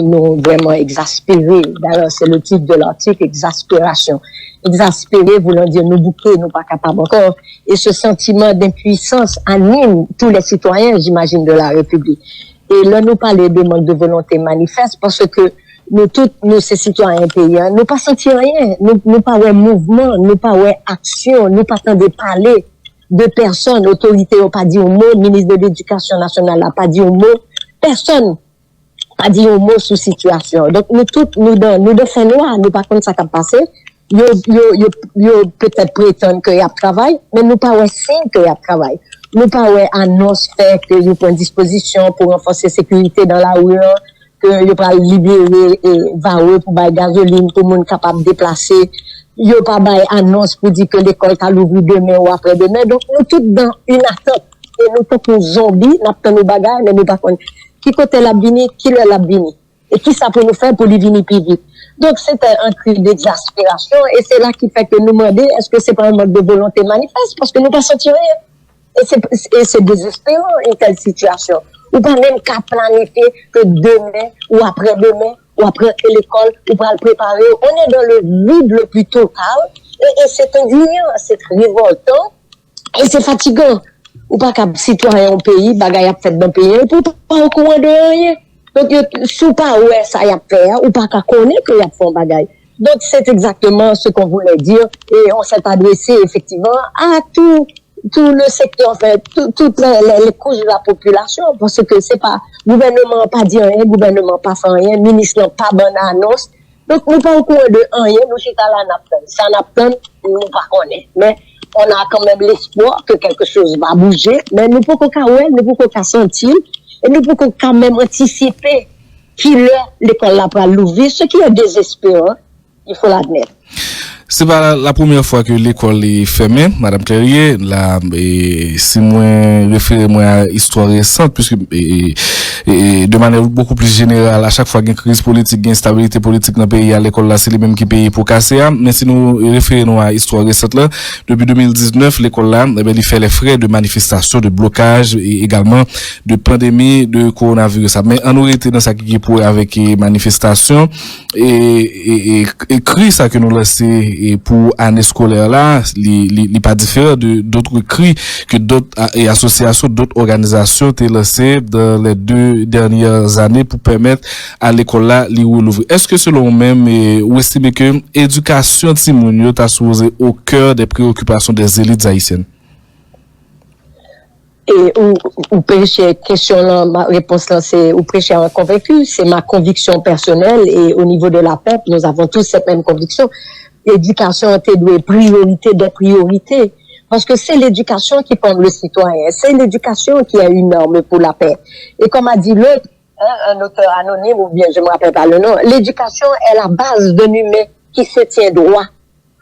nous vraiment exaspérés. D'ailleurs, c'est le titre de l'article, exaspération. Exaspérés voulant dire nous bouquer, nous pas capables encore. Et ce sentiment d'impuissance anime tous les citoyens, j'imagine, de la République. Et là, nous parlons de manque de volonté manifeste parce que nous tous, nous, ces citoyens payants, nous pas senti rien. Nous pas ouais mouvement, nous pas ouais action, nous pas tant de parler de personnes. Autorité n'a pas dit un mot, ministre de l'Éducation nationale n'a pas dit un mot. Personne pas dit un mot sous situation. Donc, nous tous, nous de fin noir, nous pas contre ça qui a passé. Yo peut-être prétendent qu'il y a travail, mais nous pas ouais signe qu'il y a travail. Nous pas ouais annonce fait que yo prend disposition pour renforcer la sécurité dans la rue, que yo pas libérer et varer pour bailler gasoline pour monde capable de déplacer. Yo pas bailler annonce pour dire que l'école va l'ouvrir demain ou après-demain. Donc, nous tous dans une attente. Et nous tous comme zombies, nous avons nos bagages, mais nous pas connaissons. Qui côté la bini, qui le la bini. Et qui ça peut nous faire pour lui venir plus vite. Donc, c'était un cri d'exaspération et c'est là qui fait que nous demandons est-ce que c'est pas un manque de volonté manifeste parce que nous pas senti rien. Et c'est désespérant une telle situation. Ou pas même qu'à planifier que demain ou après-demain ou après l'école ou pas le préparer. On est dans le vide le plus total et c'est indignant, c'est révoltant et c'est fatigant. Ou pas qu'un citoyen au pays, bagaille a fait dans le pays, pour pas au courant de rien. Donc, sous pas ouais, ça y a fait, ou pas qu'à connaître qu'il y a fait un bagaille. Donc, c'est exactement ce qu'on voulait dire, et on s'est adressé, effectivement, à tout le secteur, en fait, toutes les couches de la population, parce que c'est pas, gouvernement pas dit rien, gouvernement pas fait rien, ministre n'a pas bonne annonce. Donc, nous pas au courant de rien, nous, c'est à la nappe. Ça nappe, nous pas connaître. Mais, on a quand même l'espoir que quelque chose va bouger, mais nous pouvons pas sentir, et nous pouvons quand même anticiper qu'il l'école là pour l'ouvrir, ce qui est désespérant, il faut l'admettre. C'est pas la première fois que l'école est fermée, Madame Clérier. Là, si moi référé moi à histoire récente, puisque de manière beaucoup plus générale, à chaque fois qu'il y a une crise politique, il y a une instabilité politique dans le pays, à l'école là, c'est les mêmes qui payent pour casser. Mais si nous référons à histoire récente là, depuis 2019, l'école là, il fait les frais de manifestation, de blocage et également de pandémie de coronavirus. Mais en réalité, dans ça qui est pour avec manifestation et crise ça que nous laissons et pour année scolaire là, il pas différent de d'autres cris que d'autres et associations, d'autres organisations ont lancé dans les 2 dernières années pour permettre à l'école là l'ouvrir. Est-ce que selon vous-même vous estimez que éducation timounio t'a supposé au cœur des préoccupations des élites haïtiennes? Et ou prêcher question là, ma réponse là c'est ou prêcher un convaincu, c'est ma conviction personnelle et au niveau de la PEP, nous avons tous cette même conviction. L'éducation est de priorité des priorités parce que c'est l'éducation qui forme le citoyen, c'est l'éducation qui est une norme pour la paix. Et comme a dit l'autre, un auteur anonyme ou bien je me rappelle pas le nom, l'éducation est la base d'un humain qui se tient droit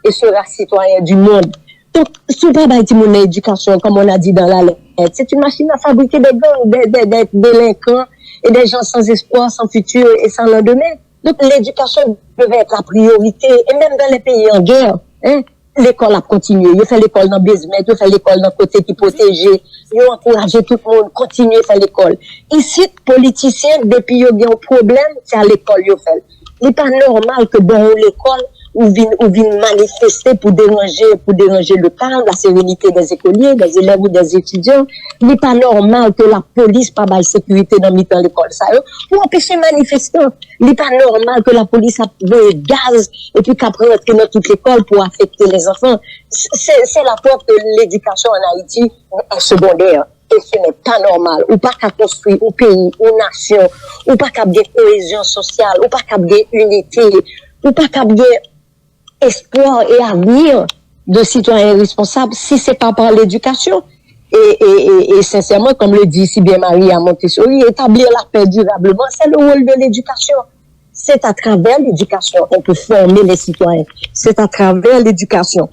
et sera citoyen du monde. Donc, si on parle de l'éducation, comme on a dit dans la lettre, c'est une machine à fabriquer des gangs, des délinquants et des gens sans espoir, sans futur et sans lendemain. Donc, l'éducation devait être la priorité. Et même dans les pays en guerre, l'école a continué. Il fait l'école dans le basement, il fait l'école dans le côté qui protégé. Il a encouragé tout le monde à continuer à faire l'école. Ici, politiciens, depuis qu'il y a un problème, c'est à l'école qu'il fait. Il n'est pas normal que dans l'école, ou viennent manifester pour déranger le calme, la sérénité des écoliers, des élèves ou des étudiants. Il n'est pas normal que la police pas baille sécurité dans l'école, ça, pour empêcher manifestants. Il n'est pas normal que la police a le gaz et puis qu'après entrer dans toute l'école pour affecter les enfants. C'est la preuve que l'éducation en Haïti est secondaire. Et ce n'est pas normal. Ou pas qu'à construire un pays, une nation, ou pas qu'à avoir cohésion sociale, ou pas qu'à avoir unité, ou pas qu'à avoir espoir et avenir de citoyens responsables si c'est pas par l'éducation. Et sincèrement, comme le dit si bien Marie à Montessori, établir la paix durablement, c'est le rôle de l'éducation. C'est à travers l'éducation qu'on peut former les citoyens. C'est à travers l'éducation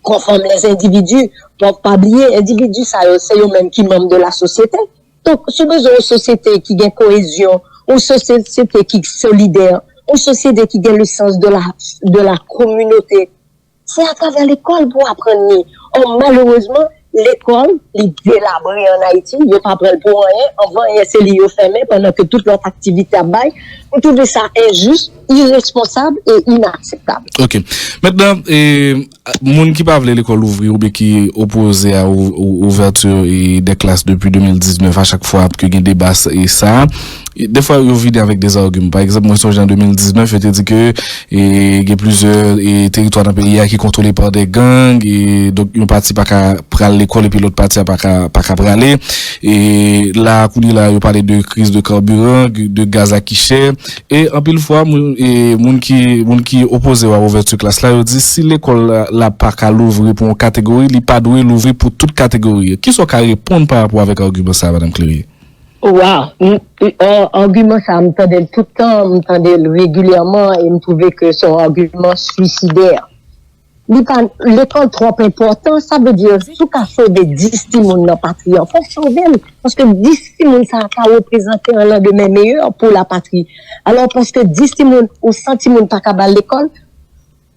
qu'on forme les individus. Pour pas oublier, individus, ça, c'est eux-mêmes qui membres de la société. Donc, ce besoin d'une société qui gagne cohésion, une société qui est solidaire, une société qui gagne le sens de la communauté. C'est à travers l'école pour apprendre. Or, malheureusement, l'école, les délabrés en Haïti, ils ne pas prêts pour rien. Avant, c'est les fermé pendant que toute leur activité à bail. On trouve ça injuste, irresponsable et inacceptable. OK. Maintenant, moun qui pas veut l'école ouvrir ou bien qui opposé à ouverture des classes depuis 2019 à chaque fois que gagne débat et ça, des fois ils viennent avec des arguments. Par exemple, moi en 2019, je te dit que il y a plusieurs territoires dans le pays qui contrôlés par des gangs et donc une partie pas qu'à prendre l'école et puis l'autre partie pas qu'à praler et là il parlait de crise de carburant, de gaz à quicher et en pile fois moun qui opposé à ouverture classe là, il dit si l'école la pas qu'à l'ouvrir pour une catégorie, il pas doit l'ouvrir pour toute catégorie. Qui sont qu'à répondre par rapport avec argument ça madame Cléry? Wow, argument ça m'entendait tout le temps, m'entendait régulièrement et me trouvait que son argument suicidaire. L'école trop important, ça veut dire tout qu'à sauver 10 timoun dans la patrie. Faut sauver parce que 10 timoun ça a représenté un lendemain meilleur pour la patrie. Alors parce que 10 timoun ou 100 timoun pas qu'à l'école,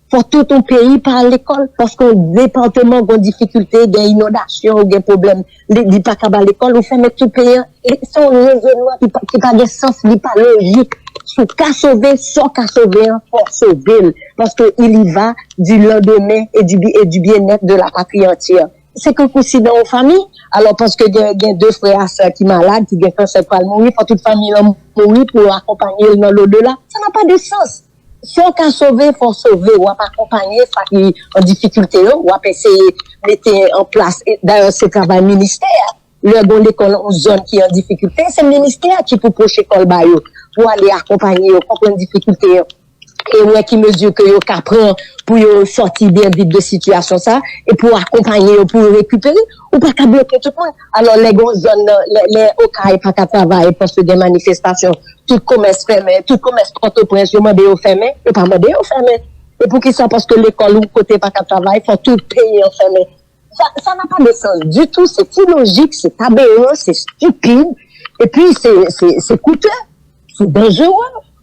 pour tout ton pays par l'école parce que département a difficulté, des inondations, des problèmes, les pas qu'à l'école, on fait mettre tout pays et son raisonnement qui pas de sens, qui pas logique. Sous qu'à sauver, sans qu'à sauver, pour sauver, parce que il y va du lendemain et du bien-être de la patrie entière. C'est que aussi dans une famille, alors parce que il y a deux frères qui sont malades, qui ont cancer pour mourir, pour toute famille mourir pour accompagner dans l'au-delà, ça n'a pas de sens. Sans qu'à sauver, faut sauver, ou à accompagner, ça qui est en difficulté, ou à essayer de mettre en place, d'ailleurs, c'est travail ministère. L'école en zone qui est en difficulté, c'est le ministère qui peut procher l'école pour aller accompagner, comprendre difficulté. Et ouais, qui mesure que yo prend pour yo sortir bien vite de situation ça, et pour accompagner, pour récupérer, ou pas qu'à bloquer tout le monde. Alors, les grosses zones, les OKA, pas qu'à travailler parce que des manifestations, tout commerce fermé, tout commerce Port-au-Prince, yo mande yo fermé, yo pas mande yo fermé. Et pour qui ça? Parce que l'école ou côté pas qu'à travailler, faut tout payer fermé. Ça n'a pas de sens du tout, c'est illogique, c'est aberrant, c'est stupide, et puis c'est coûteux, c'est dangereux.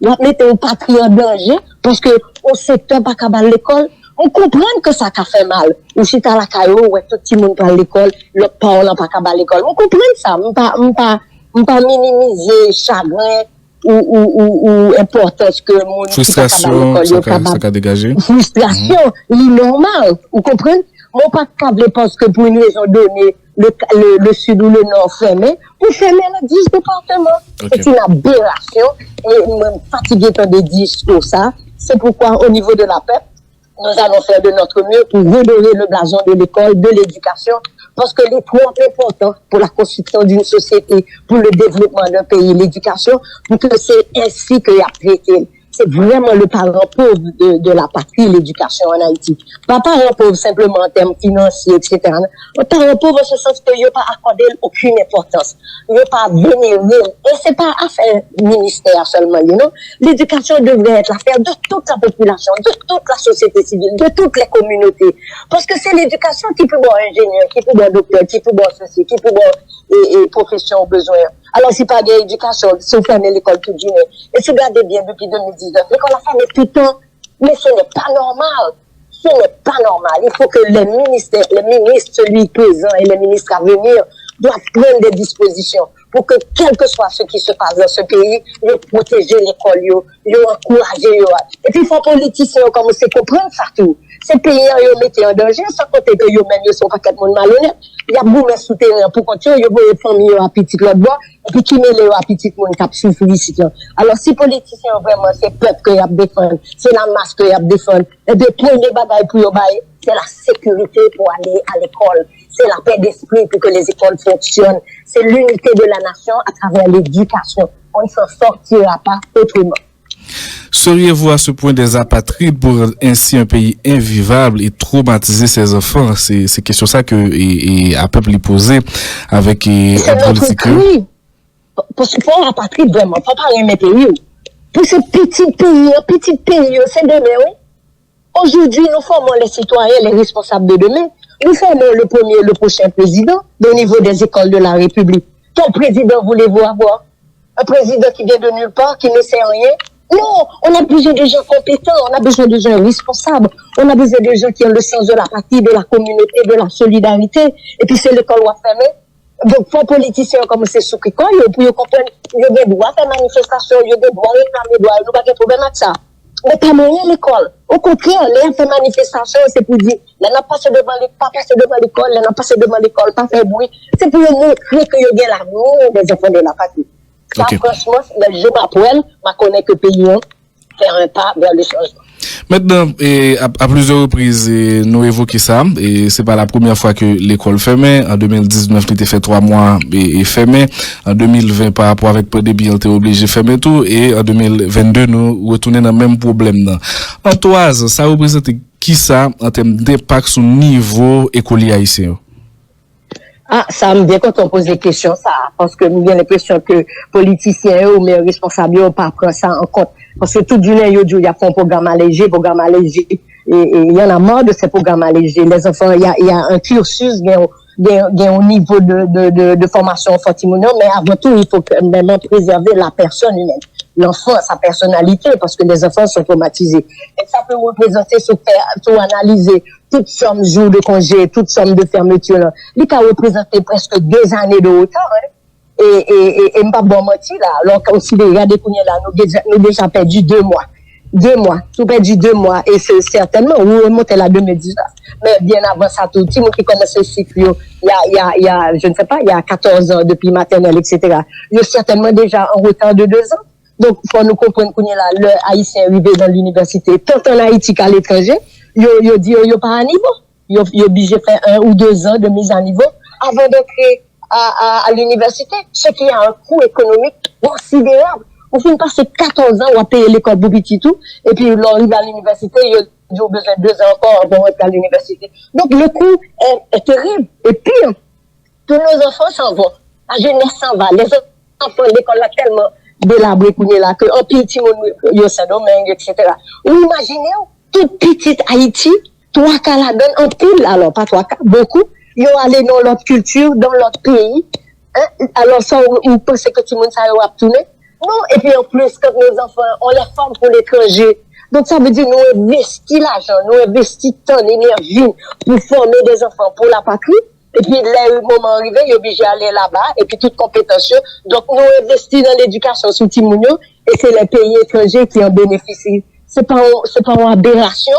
On mettre un patrie en danger parce que au secteur pas qu'à l'école, on comprend que ça a fait mal. Ou si t'as la caillou, ouais, tout le monde à l'école, l'autre parent pas qu'à l'école. On comprend ça, on pas minimiser chagrin ou importance que mon frustration, ça a dégagé. Frustration, normal, vous comprenez? Mon pas câblé parce que pour une raison donnée, le sud ou le nord fermé, pour fermer les 10 départements. Okay. C'est une aberration et même fatigué par des discours ça. C'est pourquoi au niveau de la paix, nous allons faire de notre mieux pour redorer le blason de l'école, de l'éducation, parce que les trois importants pour la construction d'une société, pour le développement d'un pays, l'éducation, pour que c'est ainsi qu'il y a traité. C'est vraiment le parent pauvre de la patrie, l'éducation en Haïti. Pas parent pauvre simplement en termes financiers, etc. Le parent pauvre, en ce sens que il n'y a pas accordé aucune importance. Il n'y a pas vénéré. Et c'est pas affaire ministère seulement, L'éducation devrait être l'affaire de toute la population, de toute la société civile, de toutes les communautés. Parce que c'est l'éducation qui peut voir ingénieur, qui peut voir docteur, qui peut voir ceci, qui peut voir et profession au besoin. Alors, si pas d'éducation, si vous fermez l'école tout du nez, et si vous regardez bien depuis 2019, l'école a fermé tout le temps, mais ce n'est pas normal. Ce n'est pas normal. Il faut que les ministres, celui présent et les ministres à venir, doivent prendre des dispositions pour que, quel que soit ce qui se passe dans ce pays, ils protéger l'école, ils encourager. Et puis, il faut politiciens commencer à comprendre ça tout. Ces pays, ils mettent en danger, sans compter que eux-mêmes, ils sont pas quatre monde malhonnête. Il y a beaucoup de souterrains pour continuer, ils vont famille à petit l'autre bois, et puis qui met les à petit monde qui a souffert ici. Alors, si politiciens, vraiment, c'est le peuple qu'ils défendent, c'est la masse qu'ils défendent, et puis, premier bagaille pour eux, c'est la sécurité pour aller à l'école. C'est la paix d'esprit pour que les écoles fonctionnent. C'est l'unité de la nation à travers l'éducation. On ne s'en sortira pas autrement. Seriez-vous à ce point des apatrides pour ainsi un pays invivable et traumatiser ses enfants? C'est question ça que à peuple lui poser avec un politique. Oui. Parce que pour apatride vraiment, faut pas rien mettre pays. Pour ce petit pays, c'est demain, oui. Aujourd'hui, nous formons les citoyens, les responsables de demain. Nous formons le prochain président au niveau des écoles de la République. Ton président, voulez-vous avoir? Un président qui vient de nulle part, qui ne sait rien? Non, on a besoin de gens compétents, on a besoin de gens responsables, on a besoin de gens qui ont le sens de la patrie, de la communauté, de la solidarité. Et puis c'est l'école où on ferme. Donc, pour les politiciens comme c'est sous qui pour comprendre, il y a des droits faire manifestation, il y a des droits réclamer droits, nous pas de problème avec ça. Mais pas moyen l'école. Au contraire, les fait manifestation, c'est pour dire, là n'a passé devant l'école, pas passer devant l'école, là n'a passé devant l'école, pas faire bruit. C'est pour montrer que il y a l'amour des enfants de la patrie. Ça, franchement, je m'appelle, je connais que le pays faire un pas vers le changement. Maintenant, à plusieurs reprises, nous évoquons ça, et c'est pas la première fois que l'école fermée. En 2019, il était fait 3 mois et fermé. En 2020, par rapport avec peu de biens, il était obligé de fermer tout. Et en 2022, nous retournons dans le même problème. Antoise, ça représente qui ça en termes d'impact sur le niveau écolier haïtien? Ah, ça me bien quand on pose des questions, ça, parce que nous avons l'impression que politiciens ou mes responsables n'ont pas pris ça en compte. Parce que tout du monde, il y a un programme allégé, et il y en a marre de ces programmes allégés. Les enfants, il y a un cursus, il y a un niveau de formation fortimono, mais avant tout, il faut même préserver la personne humaine. L'enfant, sa personnalité, parce que les enfants sont traumatisés. Et ça peut représenter, tout analyser, toute somme de jours de congé, toute somme de fermeture. Il peut représenter presque 2 années de retard, hein. Et m'pas bon menti là. Alors, considérez, là, nous déjà perdu 2 mois. 2 mois. Nous perdu 2 mois. Et c'est certainement, où remonter la 2019. Mais bien avant ça, tout le monde qui commence le cycle, il y a, je ne sais pas, il y a 14 ans, depuis maternelle, etc. Il y a certainement déjà en retard de 2 ans. Donc, faut nous comprendre qu'on est là, le Haïtien arrivé dans l'université, tant en Haïti qu'à l'étranger, il dit, il pas à niveau. Il obligé de faire 1 ou 2 ans de mise à niveau avant d'entrer à l'université, ce qui a un coût économique considérable. On finit passer 14 ans à payer l'école pour petit tout, et puis l'on arrive à l'université, il y a besoin de 2 ans encore pour entrer à l'université. Donc le coût est terrible. Et pire, tous nos enfants s'en vont. La jeunesse s'en va. Les enfants, l'école a tellement délabré qu'on est là, que en petit, il y a Saint-Domingue, etc. Ou imaginez, toute petite Haïti, 3 cas la donne en pile, alors pas 3 cas, beaucoup. Ils ont allé dans l'autre culture, dans l'autre pays. Hein? Alors, ça, on pense que tout le monde, ça va tourner. Non, et puis en plus, quand nos enfants, on les forme pour l'étranger. Donc, ça veut dire, nous investissons l'argent, nous investissons temps, l'énergie pour former des enfants pour la patrie. Et puis, le moment arrivé, il est obligé d'aller là-bas, et puis toute compétence. Donc, nous investissons dans l'éducation sous Timounio, et c'est les pays étrangers qui en bénéficient. C'est pas une aberration.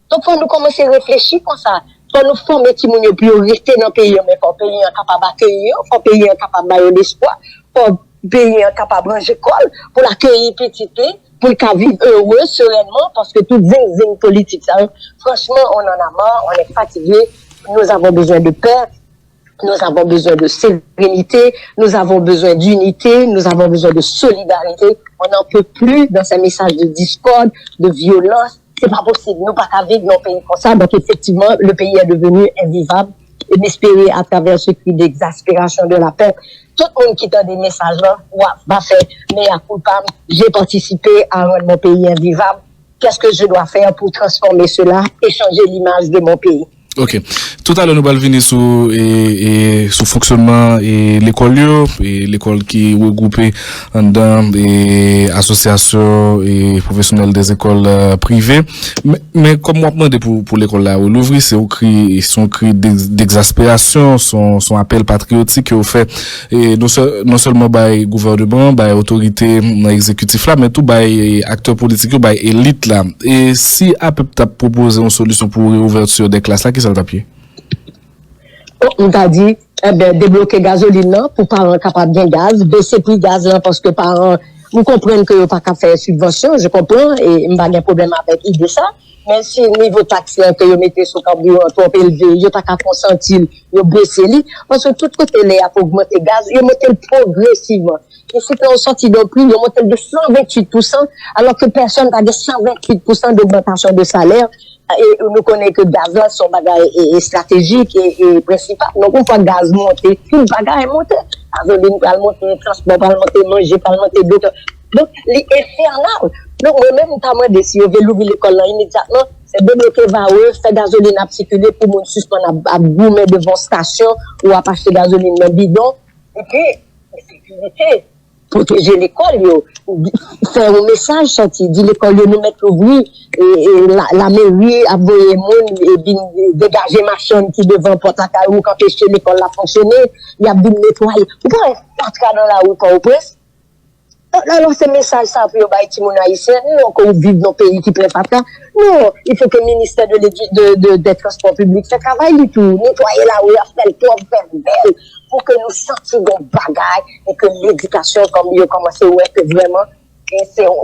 Donc, faut nous commencer à réfléchir comme ça. Faut nous former Timounio pour rester dans le pays, mais faut payer un capable d'accueillir, faut payer un capable d'avoir l'espoir, faut payer un capable de ranger école, pour l'accueillir petit peu, pour qu'il vive heureux, sereinement, parce que toute zing politique, ça, franchement, on en a marre, on est fatigué, nous avons besoin de paix, nous avons besoin de sérénité, nous avons besoin d'unité, nous avons besoin de solidarité. On n'en peut plus dans ces messages de discorde, de violence. C'est pas possible. Nous pas qu'à vivre dans un pays comme ça. Donc, effectivement, le pays est devenu invivable. Et m'espérer à travers ce cri d'exaspération de la paix. Tout le monde qui donne des messages-là, va faire, mais à coup de femme, j'ai participé à rendre mon pays invivable. Qu'est-ce que je dois faire pour transformer cela et changer l'image de mon pays? Ok. Tout à l'heure, nous allons venir sur fonctionnement et l'école, et l'école qui est regroupée dans des associations et professionnels des écoles privées. Mais comme moi, pour l'école là, l'ouvrir, c'est son cri d'exaspération, son appel patriotique qui est fait, et non seulement par le gouvernement, par l'autorité exécutive là, mais tout par acteurs politiques, par élite là. Et si APEP t'a proposé une solution pour l'ouverture des classes là, qui ça le tapier? On t'a dit, débloquer gasoline là, pour parents capables de gaz, baisser prix gaz là, parce que parents, vous comprenez que vous pas qu'à faire subvention, je comprends, et il n'y a pas de problème avec l'idée ça. Mais si le niveau taxe là, que vous mettez sur le carburant trop élevé, vous pas qu'à consentir, vous baissez lui, parce que tout côté là, pour augmenter gaz, vous mettez progressivement. Et si on sortit d'un prix, vous montez de 128%, alors que personne n'a de 128% d'augmentation de salaire. Et nous connaissons que le gaz là, son bagage est stratégique et principal. Donc, on voit gaz monter, tout le bagage est monté. Gasoline va monter, transport va monter, manger va monter, d'autres. Donc, c'est infernal. Donc, moi-même, notamment, si on veut l'ouvrir l'école là immédiatement, c'est débloquer VAE, faire gasoline à circuler pour nous suspendre à goumer devant station ou à acheter gasoline dans bidon. Et puis, la sécurité. protéger l'école, yo, faire un message sorti, dit l'école, yo, nous mettre ouvrir, et la mairie a voyé monde, et bien, dégager machine qui devant porte à caillou, quand empêcher l'école à fonctionner, il y a bien nettoyer. Vous pouvez pas dans la rue, pas au presse. Alors, ce message, ça, pour les Timon haïtiens, nous, on vit dans un pays qui plaît pas. Non, il faut que le ministère des Transports publics fait travail du tout. Nettoyer la rue, faire le tour, faire belle, pour que nous sentions des bagailles et que l'éducation, comme il a commencé, ouais, que vraiment,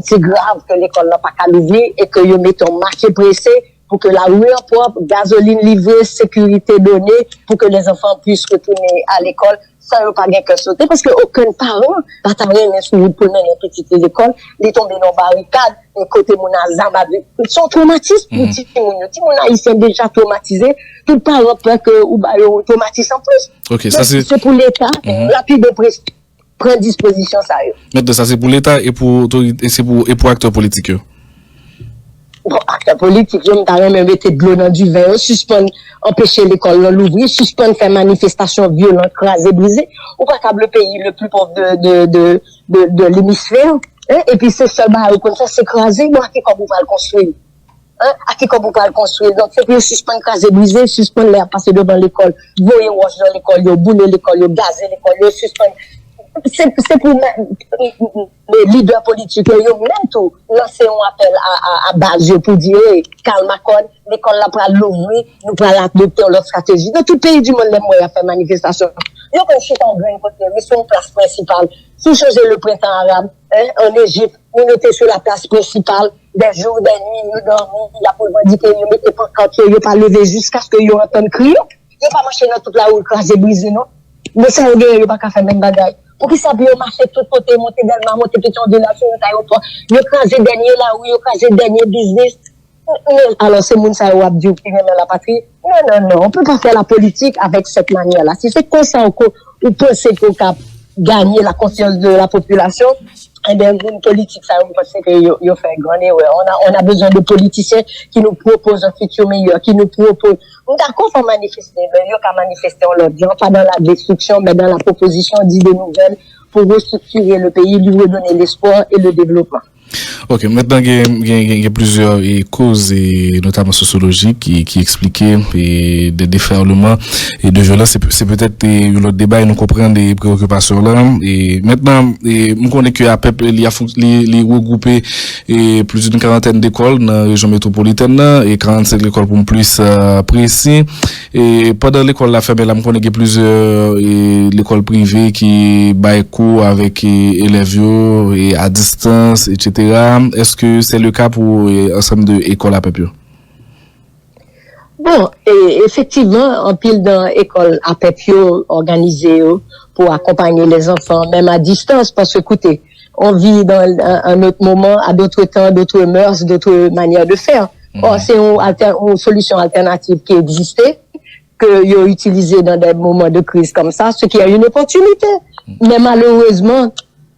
c'est grave que l'école n'a pas qu'à l'ouvrir et que nous mettons marché pressé pour que la rue est propre, gasoline livrée, sécurité donnée, pour que les enfants puissent retourner à l'école. Ça ne pas bien que sauter parce que aucun parent n'a rien sur pour mener une petite école, les tomber dans barricade, les côté mon azam ils sont traumatisés pour ti mon haïtien déjà traumatisé, tout parent peur que ou ba traumatise en plus. OK, ça c'est pour l'état, rapide prendre disposition ça. Maintenant ça c'est pour l'état et pour autorité et pour acteurs politiques. Bon, acteurs politiques, je me même mettre de l'eau dans du vin, suspendre, empêcher l'école de l'ouvrir, suspendre faire manifestation violente, craser, briser. Ou pas câble le pays le plus pauvre de l'hémisphère. Hein? Et puis c'est seul barreau comme ça, c'est craser, bon, à qui comme vous va le construire? Hein? À qui comme vous va le construire? Donc, c'est pour suspendre, craser, briser, suspendre l'air passer devant l'école, voyer wash dans l'école, bouler l'école, gazer l'école, suspendre. C'est pour les leaders politiques, ils ont même tout lancé un appel à base pour dire, calme, l'école là pour l'ouvrir, nous pour adopter leur stratégie. Dans tout le pays du monde, les moyens à faire manifestation. Ils ont fait un grand côté, ils sont en place principale. Si vous changez le printemps arabe, en Égypte, nous étions sur la place principale, des jours, des nuits, nous dormons, il y a pour dire que nous mettons pas quand ils n'ont pas levé jusqu'à ce qu'ils entendent crier. Ils n'ont pas marché dans toute la rue, craser, briser, non. Mais ça, ils n'ont pas qu'à faire même bagaille. Pour qu'ils s'habillent au marché, tout côté, monter Delma, monter Pétion de la sur l'aéroport. Ils ont crasé dernier là où ils ont crasé dernier business. Alors, c'est moun sa ou abdi ou qui vient dans la patrie. Non. On peut pas faire la politique avec cette manière-là. Si c'est comme ça, ou penser qu'on peut gagner la conscience de la population, eh bien, une politique, ça, on pense que yo fait grand erreur. On a besoin de politiciens qui nous proposent un futur meilleur, qui nous proposent. D'accord, faut manifester, mais il y a manifester en leur disant, pas dans la destruction, mais dans la proposition d'idées nouvelles pour restructurer le pays, lui redonner l'espoir et le développement. OK, maintenant il y a plusieurs causes et notamment sociologiques qui expliquaient des déferlements et de violence. C'est peut-être l'autre débat et nous comprenons des préoccupations là. Et maintenant, nous connaissons que APEP il a regroupé plus d'une quarantaine d'écoles dans la région métropolitaine et 45 écoles pour plus précis. Et pendant l'école la fermée là, nous connaissons plusieurs l'école privée qui baille cours avec élèves et à distance, etc. Est-ce que c'est le cas pour ensemble d'écoles à PEP? Bon, effectivement, en pile dans l'école à PEP organisée pour accompagner les enfants, même à distance, parce que, écoutez, on vit dans un autre moment, à d'autres temps, d'autres mœurs, d'autres manières de faire. Or, c'est une solution alternative qui existait, que ils ont utilisé dans des moments de crise comme ça, ce qui a une opportunité. Mais malheureusement,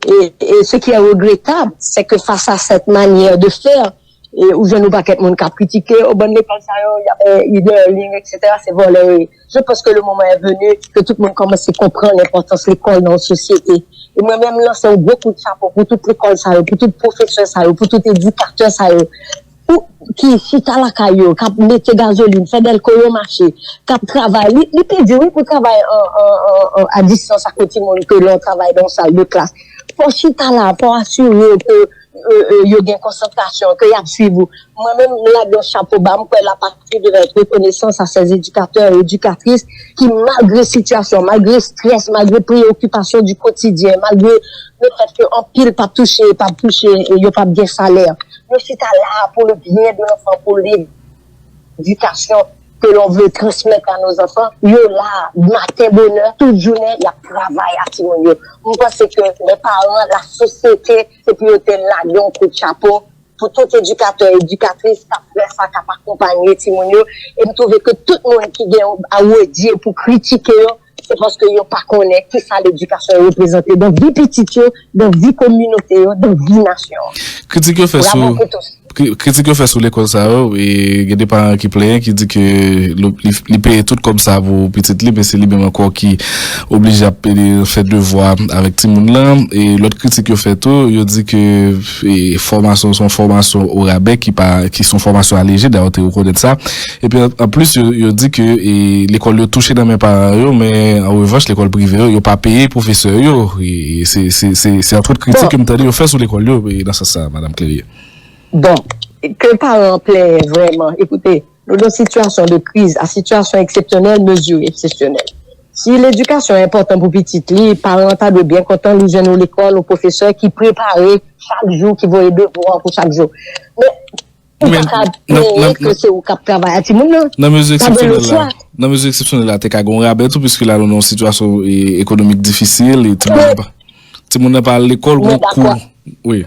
et ce qui est regrettable, c'est que face à cette manière de faire, et où je ne pas qu'être mon cap critiqué, au bon l'école, ça, il y avait e-learning, etc., c'est volé. Je pense que le moment est venu que tout le monde commence à comprendre l'importance de l'école dans la société. Et moi-même, lancer un gros coup de chapeau pour toute l'école, ça, pour tout professeur, ça, pour tout éducateur, ça, qui chita la caillou, qui mette gasoline, fait del koyo marché, qui travaille, il peut dire oui pour travailler à distance à côté de monde que l'on travaille dans une salle de classe. Pour chita là, pour assurer que il y a une concentration, que y a suivi. Moi-même, là, dans le chapeau bas, la partie de notre reconnaissance à ces éducateurs et éducatrices qui, malgré situation, malgré stress, malgré préoccupation du quotidien, malgré le fait qu'en pile, pas touché, il n'y a pas bien salaire. Nous sommes là pour le bien de l'enfant, pour l'éducation que l'on veut transmettre à nos enfants. Yo là, matin bonheur, toute journée, il y a travail à Timonio. On pense que les parents, la société, c'est pour être là, il y a un coup de chapeau pour tout éducateur et éducatrice qui a fait ça, qui a accompagné Timonio. Et je trouve que tout le monde qui vient à dire pour critiquer, c'est parce que yo pas connaît qui ça l'éducation est représentée dans vie petite, dans vie communauté, dans vie nation. Critique fait critique que fait sur l'école ça et il y a des parents qui plaignent qui dit que ils payent tout comme ça pour petite libre mais c'est lui même encore qui obligé à faire devoir avec tout le monde là et l'autre critique que fait tout il dit que formation sont formation au rabais qui sont formation allégée d'ailleurs tu reconnais ça et puis en plus il dit que l'école le touché dans mes parents mais en revanche l'école privée il pas payé professeur et c'est un truc critique que me fait sur l'école dans ça madame Cléry. Bon, que parents plaît vraiment. Écoutez, nous dans une situation de crise, à situation exceptionnelle, mesure exceptionnelle. Si l'éducation est importante pour petit, les parents doivent bien content les jeunes à l'école, aux professeurs qui préparent chaque jour, qui vont aider pour chaque jour. Mais que c'est au cap travail à Timoun. Dans mesure exceptionnelle là, t'es qu'à gon rabais tout puisque là nous dans une situation économique difficile et tout le monde n'a pas à l'école beaucoup. Oui.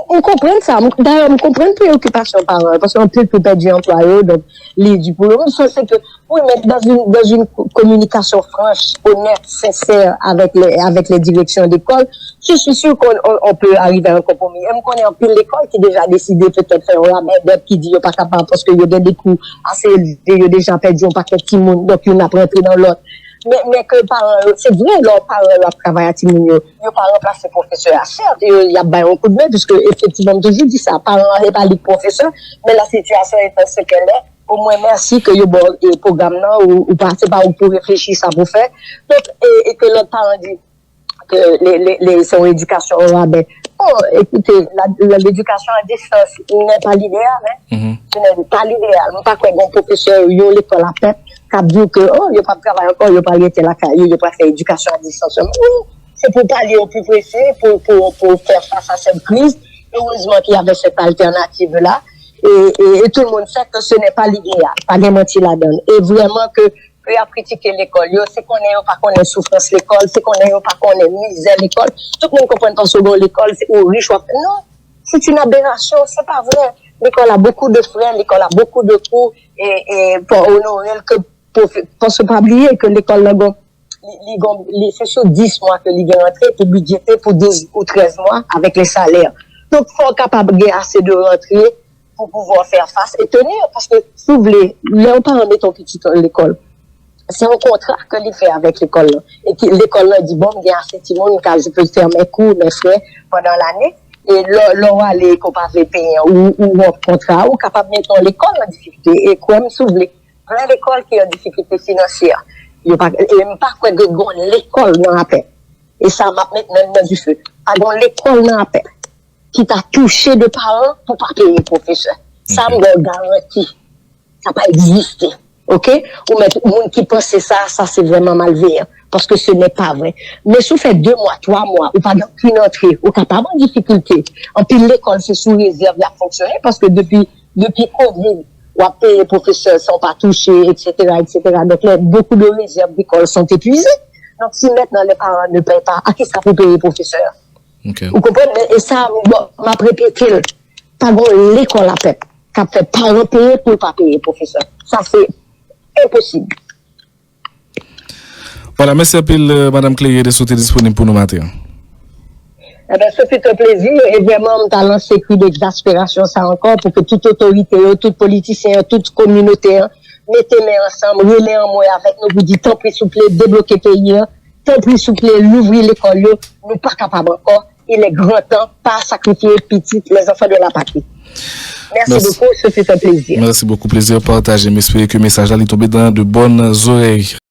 On comprend ça. D'ailleurs, on comprend préoccupation par parce qu'on peut perdre du employé, donc du boulot. C'est que oui, mais dans une communication franche, honnête, sincère avec les directions d'école, je suis sûr qu'on peut arriver à un compromis. Même qu'on est en pile l'école qui déjà décidé peut-être faire un rabais qui dit pas capable parce qu'il y a des coûts assez élevés, il y a déjà perdu un paquet de petits monde, donc il n'a pas rentré dans l'autre. Mais que c'est vrai, leurs parents travaillent à Timoun, ils pas remplacé professeur. Certes, il y a un coup de main, puisque effectivement, toujours dit ça, parents n'est pas les professeurs, mais la situation est ce qu'elle est. Au moins, merci que le programme là, ou c'est pas pour réfléchir ça pour faire. Donc, et que l'autre parent dit que son éducation au rabais. Oh, écoutez, l'éducation à distance n'est pas l'idéal, Ce n'est pas l'idéal. Pas quoi, bon professeur, il y a l'école à tête. Cap dit que il n'y a pas de travail encore, il n'y a pas arrêté la carrière, il n'y a pas fait éducation à distance. C'est pour parler au plus précis, pour faire face à cette crise. Heureusement qu'il y avait cette alternative-là. Et tout le monde sait que ce n'est pas l'idéal. Pas de mentir là-dedans. Et vraiment que à critiquer l'école, c'est qu'on est pas qu'on est souffrance l'école, c'est qu'on est pas qu'on est misère l'école. Tout le monde comprend pas second l'école, c'est au riche. Non, c'est une aberration, c'est pas vrai. L'école a beaucoup de frais, l'école a beaucoup de coûts et pour honorer que pour se pas oublier que l'école c'est sur 10 mois que l'on est rentré pour budgéter pour 12 ou 13 mois avec les salaires. Donc, il faut être capable de assez de rentrer pour pouvoir faire face et tenir. Parce que, si vous voulez, les parents mettent ton petit à l'école. C'est un contrat que l'on fait avec l'école. Et que l'école dit, bon, il y a assez de monde, car je peux faire mes cours, mes frais pendant l'année. Et l'on va aller qu'on pas payer ou un contrat, ou capable de mettre l'école en difficulté. Et comme, si vous voulez, l'école qui est en difficulté financière. Il n'y a pas quoi de l'école dans la paix. Et ça m'a maintenant dans du feu. Pas l'école dans la paix. Qui t'a touché de parents pour pas payer professeur. Ça me garantit. Ça n'a pas existé. OK? Ou mettre monde qui pense ça c'est vraiment malveillant. Parce que ce n'est pas vrai. Mais si vous faites 2 mois, 3 mois, ou pas qu'une entrée, ou capable en difficulté, en plus l'école c'est sous réserve à fonctionner parce que depuis Covid, les professeurs sont pas touchés, etc., etc. Donc, beaucoup de réserves d'école sont épuisées. Donc, si maintenant les parents ne payent pas, à qui ça peut payer les professeurs? Okay. Vous comprenez? Et ça, m'a répété, pas bon, l'école à paix. Qu'a fait parents payer pour ne pas payer les professeurs. Ça, c'est impossible. Voilà, merci à pile, Madame Cléry, de sauter disponible pour nous matin. Eh bien, ce fut un plaisir et vraiment, on t'a lancé cri d'exaspération ça encore pour que toute autorité, tout politicien, toute communauté, mettez main ensemble, relais en moi avec nous, vous dites, tant pis s'il vous plaît, débloquer le pays, tant pis s'il vous plaît, l'ouvrir l'école, nous pas capables encore. Il est grand temps, pas sacrifier les enfants de la patrie. Merci beaucoup, ce fut un plaisir. Merci beaucoup, plaisir partagé. J'espère que le message là est tombé dans de bonnes oreilles.